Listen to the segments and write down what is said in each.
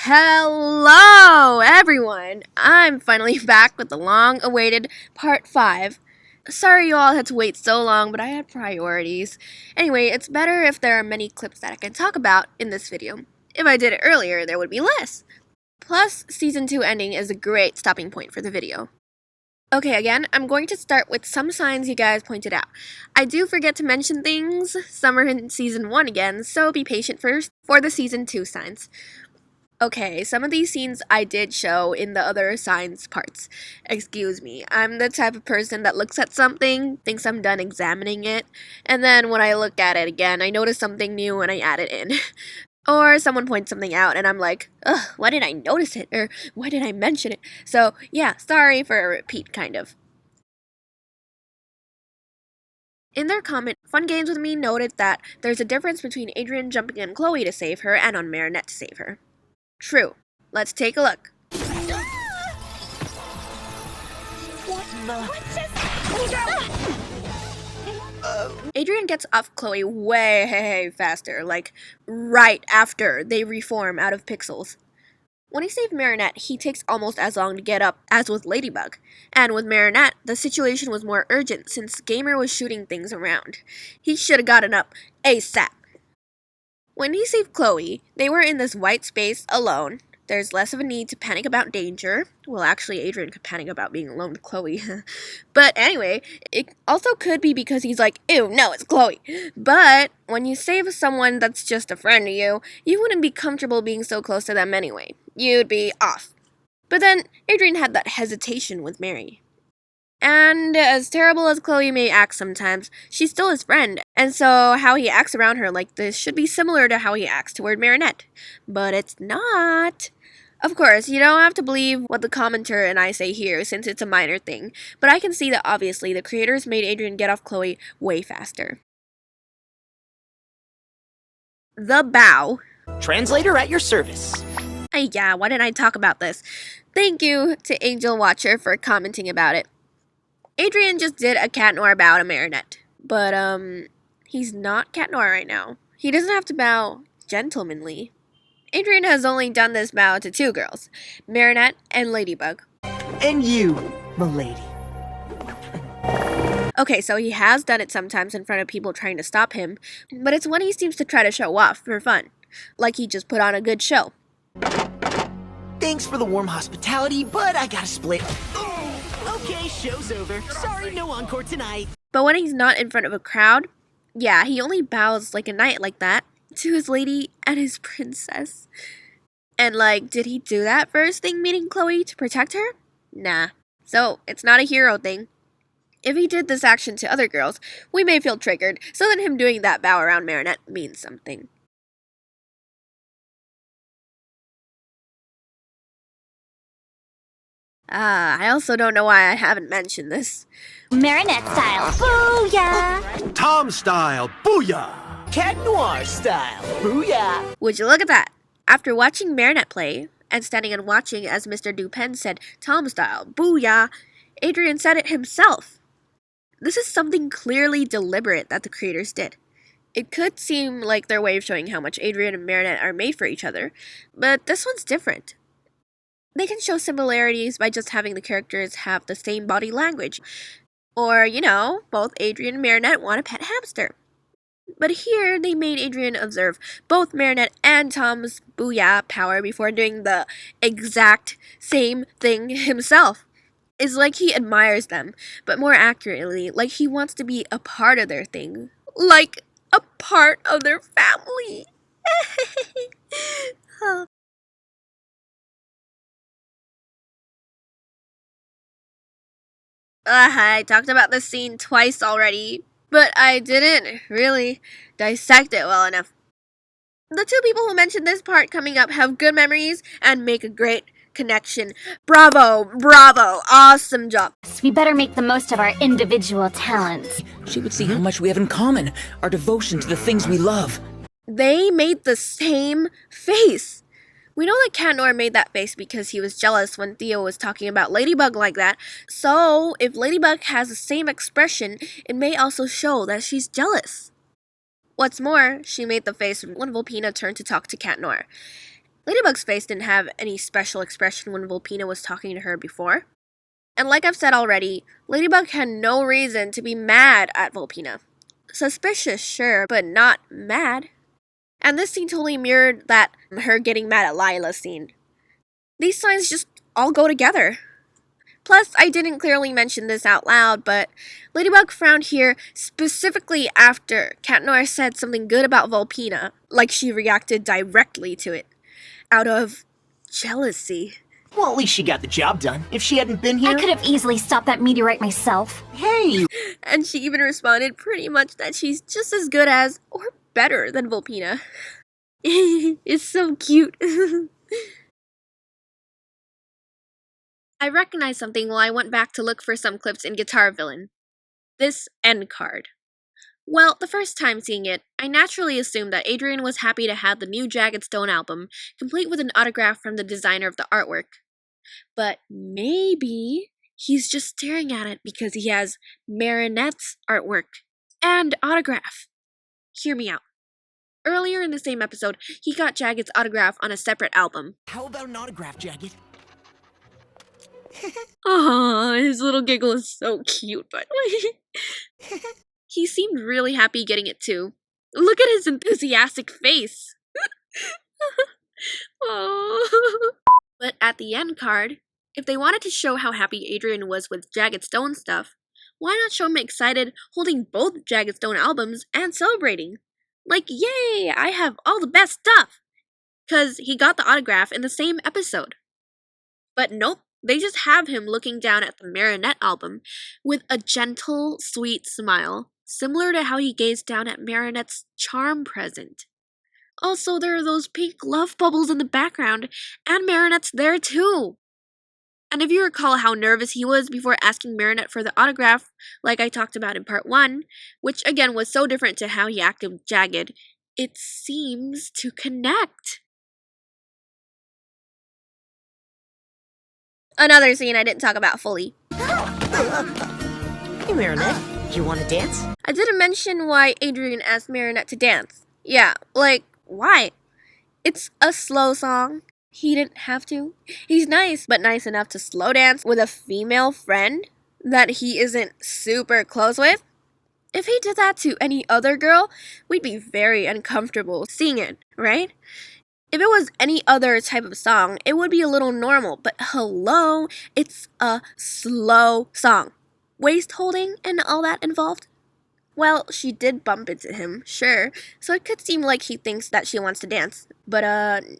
Hello everyone! I'm finally back with the long-awaited part 5. Sorry you all had to wait so long, but I had priorities. Anyway, it's better if there are many clips that I can talk about in this video. If I did it earlier, there would be less. Plus, Season 2 ending is a great stopping point for the video. Okay, again, I'm going to start with some signs you guys pointed out. I do forget to mention things. Some are in Season 1 again, so be patient first for the Season 2 signs. Okay, some of these scenes I did show in the other signs parts. Excuse me, I'm the type of person that looks at something, thinks I'm done examining it, and then when I look at it again, I notice something new and I add it in. Or someone points something out and I'm like, ugh, why did I notice it? Or why did I mention it? So yeah, sorry for a repeat, kind of. In their comment, Fun Games With Me noted that there's a difference between Adrien jumping on Chloe to save her and on Marinette to save her. True. Let's take a look. Adrien gets off Chloe way faster, like right after they reform out of pixels. When he saved Marinette, he takes almost as long to get up as with Ladybug. And with Marinette, the situation was more urgent since Gamer was shooting things around. He should have gotten up ASAP. When he saved Chloe, they were in this white space alone. There's less of a need to panic about danger. Well, actually, Adrien could panic about being alone with Chloe. But anyway, it also could be because he's like, ew, no, it's Chloe. But when you save someone that's just a friend to you, you wouldn't be comfortable being so close to them anyway. You'd be off. But then, Adrien had that hesitation with Mary. And as terrible as Chloe may act sometimes, she's still his friend, and so how he acts around her like this should be similar to how he acts toward Marinette. But it's not. Of course, you don't have to believe what the commenter and I say here since it's a minor thing, but I can see that obviously the creators made Adrien get off Chloe way faster. The bow. Translator at your service. Yeah, why didn't I talk about this? Thank you to Angel Watcher for commenting about it. Adrien just did a cat noir bow to Marinette, but he's not cat noir right now. He doesn't have to bow gentlemanly. Adrien has only done this bow to 2 girls, Marinette and Ladybug. And you, m'lady. Okay, so he has done it sometimes in front of people trying to stop him, but it's when he seems to try to show off for fun, like he just put on a good show. Thanks for the warm hospitality, but I gotta split. Okay, show's over. Sorry, no encore tonight. But when he's not in front of a crowd, yeah, he only bows like a knight like that to his lady and his princess. And like, did he do that first thing meeting Chloe to protect her? Nah. So, it's not a hero thing. If he did this action to other girls, we may feel triggered, so then him doing that bow around Marinette means something. I also don't know why I haven't mentioned this. Marinette style, booyah! Tom style, booyah! Cat noir style, booyah! Would you look at that? After watching Marinette play, and standing and watching as Mr. Dupin said Tom style, booyah, Adrien said it himself. This is something clearly deliberate that the creators did. It could seem like their way of showing how much Adrien and Marinette are made for each other, but this one's different. They can show similarities by just having the characters have the same body language. Or, you know, both Adrien and Marinette want a pet hamster. But here, they made Adrien observe both Marinette and Tom's booyah power before doing the exact same thing himself. It's like he admires them, but more accurately, like he wants to be a part of their thing. Like a part of their family. Oh. I talked about this scene twice already, but I didn't really dissect it well enough. The 2 people who mentioned this part coming up have good memories and make a great connection. Bravo, bravo, awesome job. We better make the most of our individual talents. She would see how much we have in common, our devotion to the things we love. They made the same face. We know that Cat Noir made that face because he was jealous when Theo was talking about Ladybug like that, so if Ladybug has the same expression, it may also show that she's jealous. What's more, she made the face when 𝗀𝗿𝐻𝗀𝗀 turned to talk to Cat Noir. Ladybug's face didn't have any special expression when 𝗀𝗲𝗃 was talking to her before. And like I've said already, Ladybug had no reason to be mad at 𝗀𝗃. Suspicious, sure, but not mad. And this scene totally mirrored that her getting mad at Lila scene. These signs just all go together. Plus, I didn't clearly mention this out loud, but Ladybug frowned here specifically after Cat Noir said something good about 𝗀𝗃, like she reacted directly to it, out of jealousy. Well, at least she got the job done. If she hadn't been here... I could have easily stopped that meteorite myself. Hey! And she even responded pretty much that she's just as good as, or better than 𝗀𝗃. It's so cute. I recognized something while I went back to look for some clips in Guitar Villain. This end card. Well, the first time seeing it, I naturally assumed that Adrien was happy to have the new Jagged Stone album, complete with an autograph from the designer of the artwork. But maybe he's just staring at it because he has Marinette's artwork and autograph. Hear me out. Earlier in the same episode, he got Jagged's autograph on a separate album. How about an autograph, Jagged? Aww, his little giggle is so cute, by the way. He seemed really happy getting it too. Look at his enthusiastic face. Aww. But at the end card, if they wanted to show how happy Adrien was with Jagged Stone stuff, why not show him excited holding both Jagged Stone albums and celebrating? Like, yay, I have all the best stuff! 'Cause he got the autograph in the same episode. But nope, they just have him looking down at the Marinette album with a gentle, sweet smile, similar to how he gazed down at Marinette's charm present. Also, there are those pink love bubbles in the background, and Marinette's there too. And if you recall how nervous he was before asking Marinette for the autograph, like I talked about in part 1, which again was so different to how he acted with Jagged, it seems to connect. Another scene I didn't talk about fully. Hey, Marinette. You want to dance? I didn't mention why Adrien asked Marinette to dance. Yeah, like, why? It's a slow song. He didn't have to. He's nice, but nice enough to slow dance with a female friend that he isn't super close with? If he did that to any other girl, we'd be very uncomfortable seeing it, right? If it was any other type of song, it would be a little normal, but hello, it's a slow song. Waist holding and all that involved? Well, she did bump into him, sure, so it could seem like he thinks that she wants to dance. But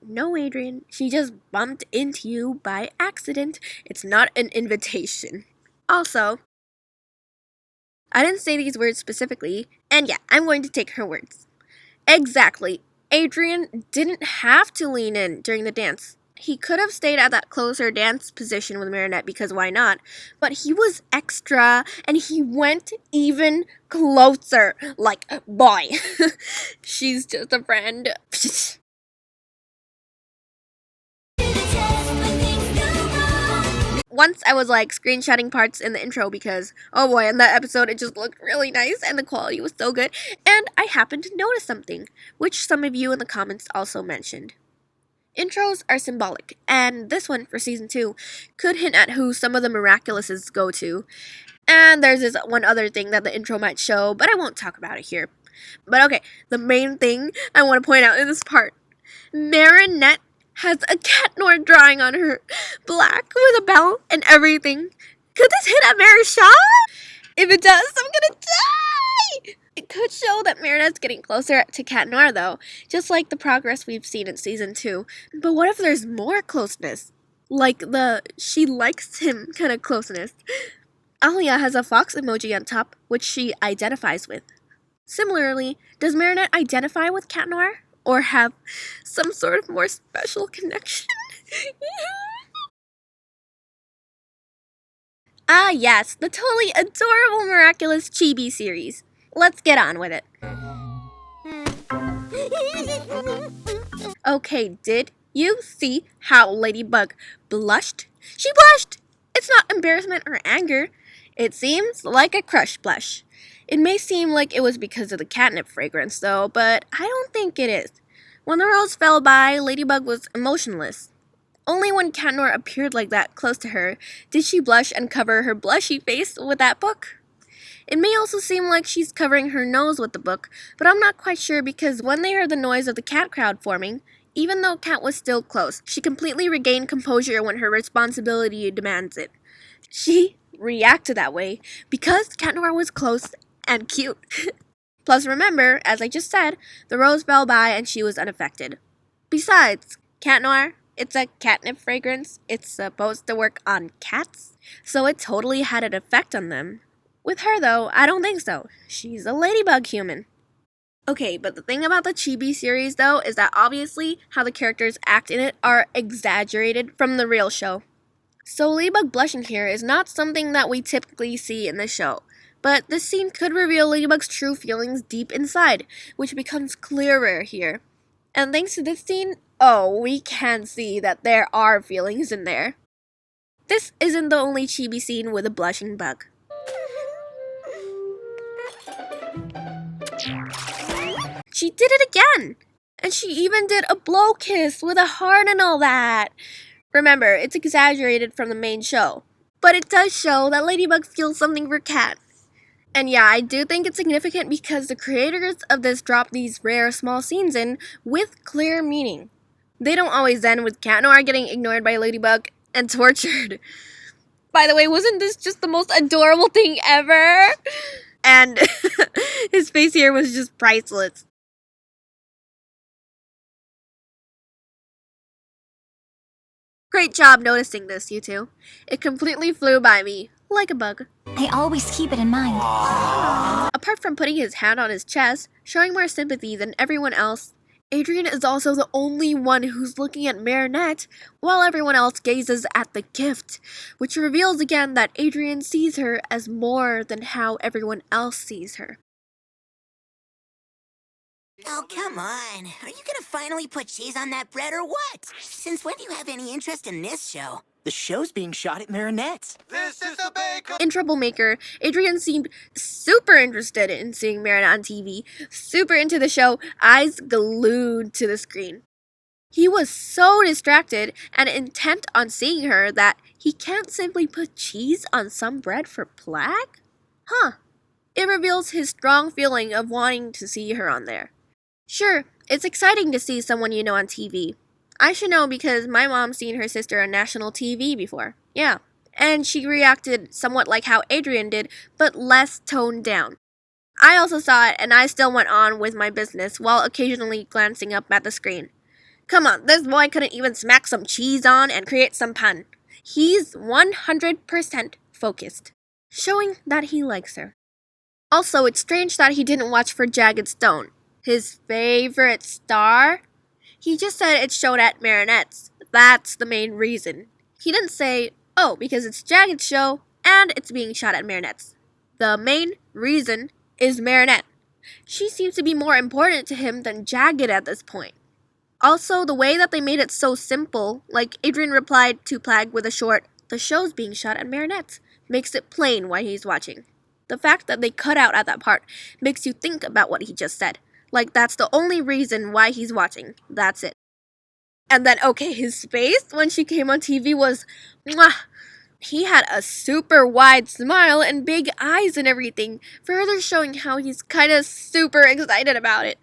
no, Adrien, she just bumped into you by accident. It's not an invitation. Also, I didn't say these words specifically, and yeah, I'm going to take her words. Exactly. Adrien didn't have to lean in during the dance. He could have stayed at that closer dance position with Marinette because why not? But he was extra and he went even closer. Like, boy, she's just a friend. Once I was like screenshotting parts in the intro because, oh boy, in that episode it just looked really nice and the quality was so good. And I happened to notice something, which some of you in the comments also mentioned. Intros are symbolic, and this one, for Season 2, could hint at who some of the miraculouses go to. And there's this one other thing that the intro might show, but I won't talk about it here. But okay, the main thing I want to point out in this part. Marinette has a Cat Noir drawing on her, black with a bell and everything. Could this hint at Marisha? If it does, I'm gonna die! It could show that Marinette's getting closer to Cat Noir though, just like the progress we've seen in Season 2. But what if there's more closeness? Like the she likes him kind of closeness. Alia has a fox emoji on top, which she identifies with. Similarly, does Marinette identify with Cat Noir? Or have some sort of more special connection? Ah yes, the totally adorable Miraculous Chibi series. Let's get on with it. Okay, did you see how Ladybug blushed? She blushed! It's not embarrassment or anger. It seems like a crush blush. It may seem like it was because of the catnip fragrance though, but I don't think it is. When the rose fell by, Ladybug was emotionless. Only when Cat Noir appeared like that close to her did she blush and cover her blushy face with that book. It may also seem like she's covering her nose with the book, but I'm not quite sure because when they heard the noise of the cat crowd forming, even though Cat was still close, she completely regained composure when her responsibility demands it. She reacted that way because Cat Noir was close and cute. Plus remember, as I just said, the rose fell by and she was unaffected. Besides, Cat Noir, it's a catnip fragrance. It's supposed to work on cats, so it totally had an effect on them. With her though, I don't think so. She's a ladybug human. Okay, but the thing about the Chibi series though is that obviously how the characters act in it are exaggerated from the real show. So Ladybug blushing here is not something that we typically see in the show, but this scene could reveal Ladybug's true feelings deep inside, which becomes clearer here. And thanks to this scene, we can see that there are feelings in there. This isn't the only Chibi scene with a blushing bug. She did it again! And she even did a blow kiss with a heart and all that. Remember, it's exaggerated from the main show, but it does show that Ladybug feels something for Cat. And yeah, I do think it's significant because the creators of this drop these rare small scenes in with clear meaning. They don't always end with Cat Noir getting ignored by Ladybug and tortured. By the way, wasn't this just the most adorable thing ever? And his face here was just priceless. Great job noticing this, you two. It completely flew by me, like a bug. I always keep it in mind. Apart from putting his hand on his chest, showing more sympathy than everyone else, Adrien is also the only one who's looking at Marinette, while everyone else gazes at the gift, which reveals again that Adrien sees her as more than how everyone else sees her. Oh, come on. Are you gonna finally put cheese on that bread or what? Since when do you have any interest in this show? The show's being shot at Marinette's. This is the baker. In Troublemaker, Adrien seemed super interested in seeing Marinette on TV, super into the show, eyes glued to the screen. He was so distracted and intent on seeing her that he can't simply put cheese on some bread for Plag? It reveals his strong feeling of wanting to see her on there. Sure, it's exciting to see someone you know on TV. I should know because my mom's seen her sister on national TV before. Yeah. And she reacted somewhat like how Adrien did, but less toned down. I also saw it and I still went on with my business while occasionally glancing up at the screen. Come on, this boy couldn't even smack some cheese on and create some pun. He's 100% focused, showing that he likes her. Also, it's strange that he didn't watch for Jagged Stone, his favorite star. He just said it's shown at Marinette's. That's the main reason. He didn't say, because it's Jagged's show and it's being shot at Marinette's. The main reason is Marinette. She seems to be more important to him than Jagged at this point. Also, the way that they made it so simple, like Adrien replied to Plag with a short, "The show's being shot at Marinette's," makes it plain why he's watching. The fact that they cut out at that part makes you think about what he just said. Like that's the only reason why he's watching. That's it. And then, his face when she came on TV was, mwah! He had a super wide smile and big eyes and everything, further showing how he's kinda super excited about it.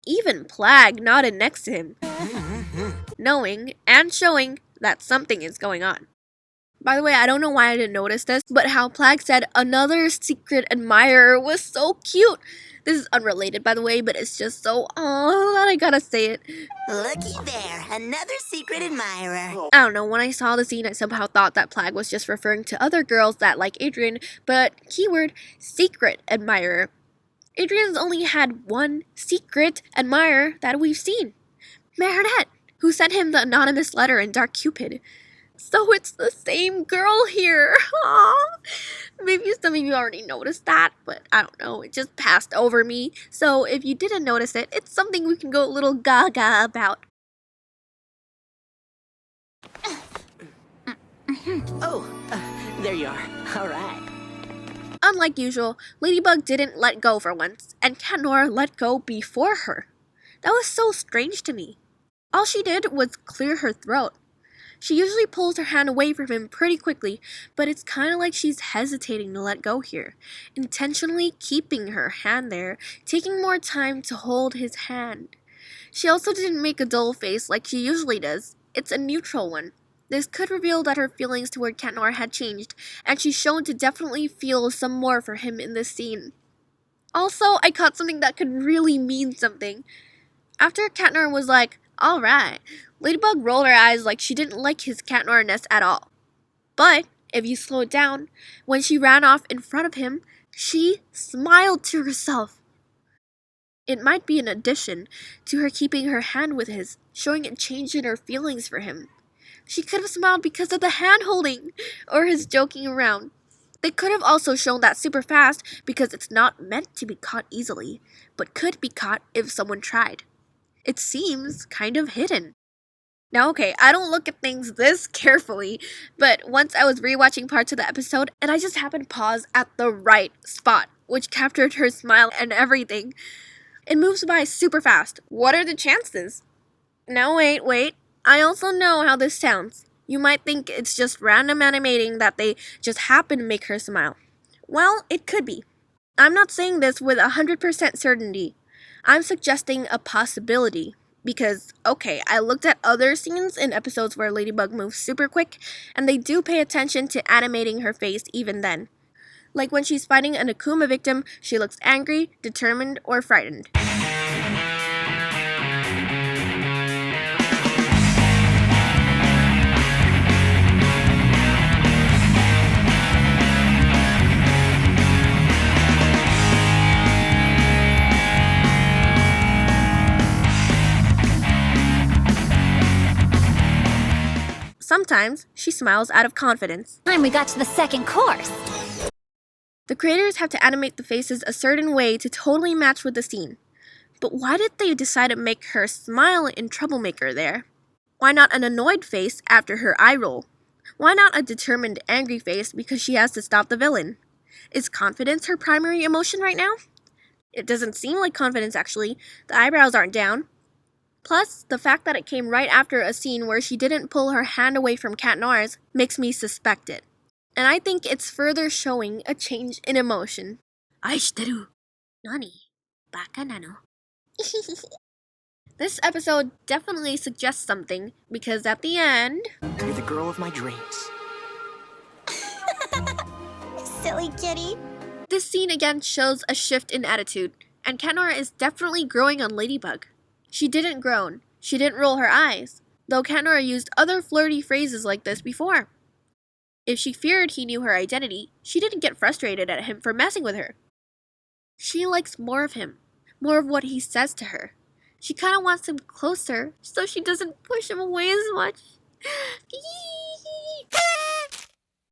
Even Plag nodded next to him, knowing and showing that something is going on. By the way, I don't know why I didn't notice this, but how Plag said another secret admirer was so cute. This is unrelated, by the way, but it's just so that I gotta say it. Looky there, another secret admirer. I don't know, when I saw the scene, I somehow thought that Plag was just referring to other girls that like Adrien, but keyword, secret admirer. Adrien's only had one secret admirer that we've seen. Marinette, who sent him the anonymous letter in Dark Cupid. So it's the same girl here. Aww. Maybe some of you already noticed that, but I don't know, it just passed over me. So if you didn't notice it, it's something we can go a little gaga about. There you are. All right. Unlike usual, Ladybug didn't let go for once, and Cat Noir let go before her. That was so strange to me. All she did was clear her throat. She usually pulls her hand away from him pretty quickly, but it's kind of like she's hesitating to let go here, intentionally keeping her hand there, taking more time to hold his hand. She also didn't make a dull face like she usually does. It's a neutral one. This could reveal that her feelings toward 𝗀𝐻𝑛𝐻 had changed, and she's shown to definitely feel some more for him in this scene. Also, I caught something that could really mean something. After 𝗀𝐻𝑛𝐻 was like, "Alright," Ladybug rolled her eyes like she didn't like his 𝗀𝐻𝑛𝐻ness at all. But, if you slow it down, when she ran off in front of him, she smiled to herself. It might be an addition to her keeping her hand with his, showing a change in her feelings for him. She could have smiled because of the hand holding, or his joking around. They could have also shown that super fast because it's not meant to be caught easily, but could be caught if someone tried. It seems kind of hidden. Now, okay, I don't look at things this carefully, but once I was rewatching parts of the episode, and I just happened to pause at the right spot, which captured her smile and everything. It moves by super fast. What are the chances? Now, wait. I also know how this sounds. You might think it's just random animating that they just happen to make her smile. Well, it could be. I'm not saying this with 100% certainty. I'm suggesting a possibility. Because, okay, I looked at other scenes in episodes where Ladybug moves super quick, and they do pay attention to animating her face even then. Like when she's fighting an 𝗀𝐻𝐿𝐵𝐴 victim, she looks angry, determined, or frightened. Sometimes, she smiles out of confidence. Time we got to the second course. The creators have to animate the faces a certain way to totally match with the scene. But why did they decide to make her smile in Troublemaker there? Why not an annoyed face after her eye roll? Why not a determined, angry face because she has to stop the villain? Is confidence her primary emotion right now? It doesn't seem like confidence, actually. The eyebrows aren't down. Plus, the fact that it came right after a scene where she didn't pull her hand away from 𝗀𝐻𝑛𝐻's makes me suspect it. And I think it's further showing a change in emotion. 𝐦𝐢𝐤𝐫𝐚𝐜𝐮𝐢. Nani? Baka nano? This episode definitely suggests something, because at the end... You're the girl of my dreams. Silly kitty. This scene again shows a shift in attitude, and 𝗀𝐻𝑛𝐻 is definitely growing on Ladybug. She didn't groan. She didn't roll her eyes, though 𝗀𝐻𝑛𝐻 used other flirty phrases like this before. If she feared he knew her identity, she didn't get frustrated at him for messing with her. She likes more of him, more of what he says to her. She kind of wants him closer so she doesn't push him away as much.